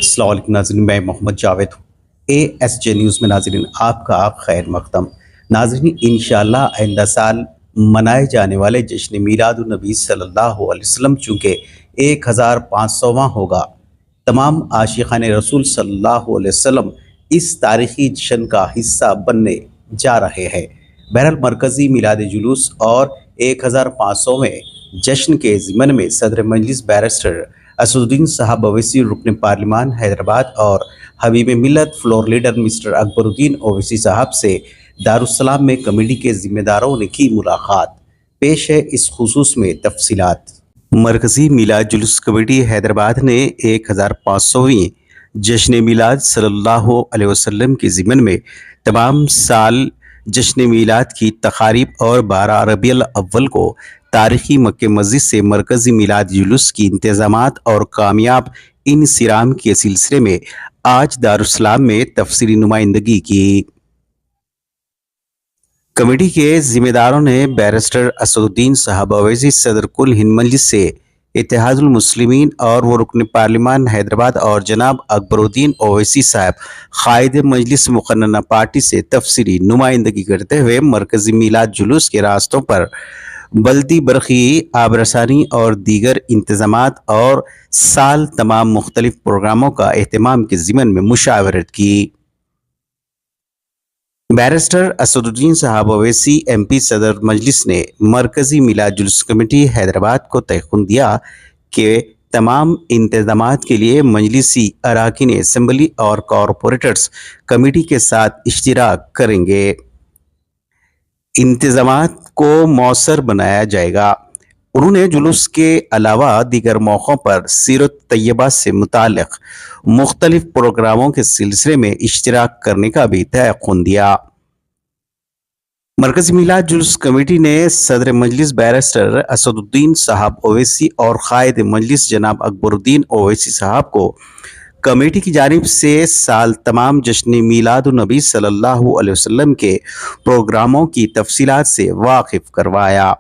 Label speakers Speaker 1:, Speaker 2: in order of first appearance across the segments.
Speaker 1: السلام علیکم ناظرین، میں محمد جاوید ہوں۔ ASJ نیوز میں ناظرین آپ کا خیر مقدم۔ ناظرین انشاءاللہ آئندہ سال منائے جانے والے جشن میلاد النبی صلی اللہ علیہ وسلم چونکہ 1500واں ہوگا، تمام عاشقان رسول صلی اللہ علیہ وسلم اس تاریخی جشن کا حصہ بننے جا رہے ہیں۔ بہرحال مرکزی میلاد جلوس اور 1500ویں جشن کے ضمن میں صدر مجلس بیرسٹر اسدالدین صاحب اویسی، رکن پارلیمان حیدرآباد اور حبیب ملت فلور لیڈر مسٹر اکبر الدین اویسی صاحب سے دارالسلام میں کمیٹی کے ذمہ داروں نے کی ملاقات۔ پیش ہے اس خصوص میں تفصیلات۔ مرکزی میلاد جلوس کمیٹی حیدرآباد نے 1500ویں جشن میلاد صلی اللہ علیہ وسلم کے ضمن میں تمام سال جشن میلاد کی تقاریب اور 12 ربیع الاول کو تاریخی مکہ مسجد سے مرکزی میلاد جلوس کی انتظامات اور کامیاب انصرام کے سلسلے میں آج دارالسلام میں تفصیلی نمائندگی کی۔ کمیٹی کے ذمہ داروں نے بیرسٹر اسدالدین صاحب اویسی، صدر کل ہند مجلس سے اتحاد المسلمین اور وہ رکن پارلیمان حیدرآباد، اور جناب اکبر الدین اویسی صاحب قائد مجلس مقننہ پارٹی سے تفصیلی نمائندگی کرتے ہوئے مرکزی میلاد جلوس کے راستوں پر بلدی برقی، آب رسانی اور دیگر انتظامات اور سال تمام مختلف پروگراموں کا اہتمام کے ضمن میں مشاورت کی۔ بیرسٹر اسدالدین صاحب اویسی MP صدر مجلس نے مرکزی میلاد جلوس کمیٹی حیدرآباد کو تیقن دیا کہ تمام انتظامات کے لیے مجلسی اراکین اسمبلی اور کارپوریٹرز کمیٹی کے ساتھ اشتراک کریں گے۔ انتظامات کو مؤثر بنایا جائے گا۔ انہوں نے جلوس کے علاوہ دیگر موقعوں پر سیرت طیبہ سے متعلق مختلف پروگراموں کے سلسلے میں اشتراک کرنے کا بھی تیقن دیا۔ مرکزی میلاد جلوس کمیٹی نے صدر مجلس بیرسٹر اسدالدین صاحب اویسی اور قائد مجلس جناب اکبر الدین اویسی صاحب کو کمیٹی کی جانب سے سال تمام جشن میلاد النبی صلی اللہ علیہ وسلم کے پروگراموں کی تفصیلات سے واقف کروایا۔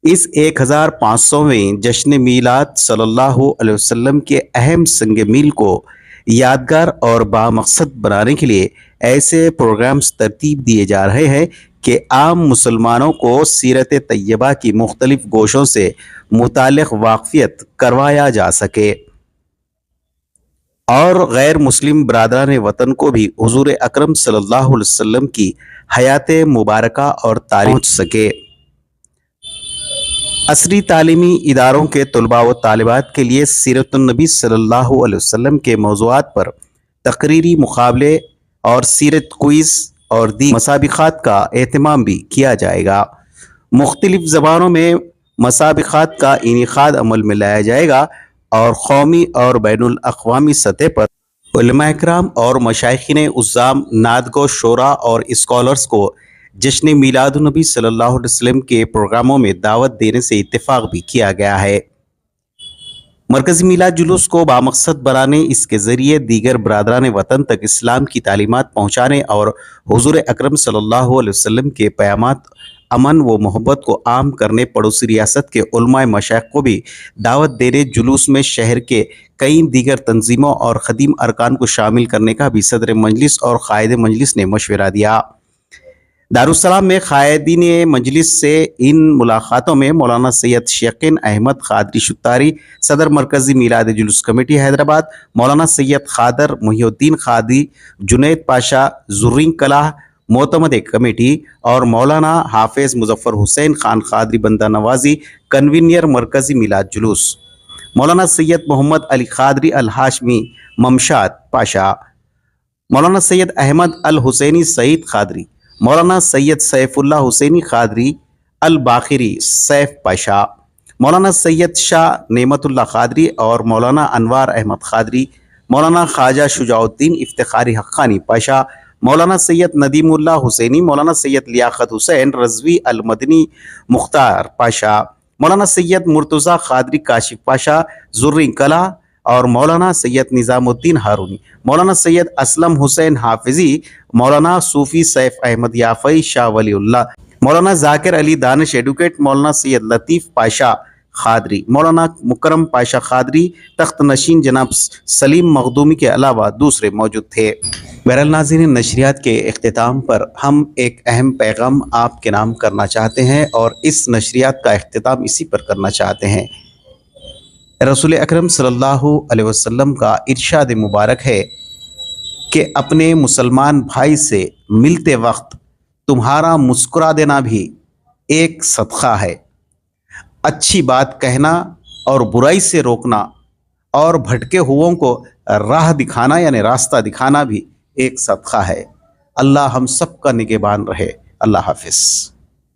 Speaker 1: اس 1500ویں جشن میلاد صلی اللہ علیہ وسلم کے اہم سنگ میل کو یادگار اور بامقصد بنانے کے لیے ایسے پروگرامز ترتیب دیے جا رہے ہیں کہ عام مسلمانوں کو سیرت طیبہ کی مختلف گوشوں سے متعلق واقفیت کروایا جا سکے اور غیر مسلم برادران وطن کو بھی حضور اکرم صلی اللہ علیہ وسلم کی حیات مبارکہ اور تاریخ پہنچ سکے۔ عصری تعلیمی اداروں کے طلباء و طالبات کے لیے سیرت النبی صلی اللہ علیہ وسلم کے موضوعات پر تقریری مقابلے اور سیرت کوئز اور دیگر مسابقات کا اہتمام بھی کیا جائے گا۔ مختلف زبانوں میں مسابقات کا انعقاد عمل میں لایا جائے گا اور قومی اور بین الاقوامی سطح پر علماء کرام اور مشائخین عظام، نعتگو، شعراء اور اسکالرز کو جشن میلاد النبی صلی اللہ علیہ وسلم کے پروگراموں میں دعوت دینے سے اتفاق بھی کیا گیا ہے۔ مرکزی میلاد جلوس کو بامقصد بنانے، اس کے ذریعے دیگر برادران وطن تک اسلام کی تعلیمات پہنچانے اور حضور اکرم صلی اللہ علیہ وسلم کے پیامات امن و محبت کو عام کرنے، پڑوسی ریاست کے علماء مشائخ کو بھی دعوت دینے، جلوس میں شہر کے کئی دیگر تنظیموں اور خدیم ارکان کو شامل کرنے کا بھی صدر مجلس اور قائد مجلس نے مشورہ دیا۔ دارالسلام میں قائدین مجلس سے ان ملاقاتوں میں مولانا سید شیقین احمد قادری شتاری، صدر مرکزی میلاد جلوس کمیٹی حیدرآباد، مولانا سید قادر محی الدین قادری، جنید پاشا زرین کلاہ معتمد کمیٹی، اور مولانا حافظ مظفر حسین خان قادری بندہ نوازی، کنوینر مرکزی میلاد جلوس، مولانا سید محمد علی قادری الہاشمی ممشاد پاشا، مولانا سید احمد الحسینی سعید قادری، مولانا سید سیف اللہ حسینی قادری الباخری سیف پاشا، مولانا سید شاہ نعمت اللہ قادری اور مولانا انوار احمد قادری، مولانا خواجہ شجاع الدین افتخاری حقانی پاشا، مولانا سید ندیم اللہ حسینی، مولانا سید لیاقت حسین رضوی المدنی مختار پاشا، مولانا سید مرتضی قادری کاشف پاشا زرین کلاہ اور مولانا سید نظام الدین ہارونی، مولانا سید اسلم حسین حافظی، مولانا صوفی سیف احمد یافعی شاہ ولی اللہ، مولانا ذاکر علی دانش ایڈوکیٹ، مولانا سید لطیف پاشا قادری، مولانا مکرم پاشا قادری، تخت نشین جناب سلیم مخدومی کے علاوہ دوسرے موجود تھے۔ بہرحال ناظرین، نشریات کے اختتام پر ہم ایک اہم پیغام آپ کے نام کرنا چاہتے ہیں اور اس نشریات کا اختتام اسی پر کرنا چاہتے ہیں۔ رسول اکرم صلی اللہ علیہ وسلم کا ارشاد مبارک ہے کہ اپنے مسلمان بھائی سے ملتے وقت تمہارا مسکرا دینا بھی ایک صدقہ ہے، اچھی بات کہنا اور برائی سے روکنا اور بھٹکے ہوئوں کو راہ دکھانا یعنی راستہ دکھانا بھی ایک صدقہ ہے۔ اللہ ہم سب کا نگہبان رہے۔ اللہ حافظ۔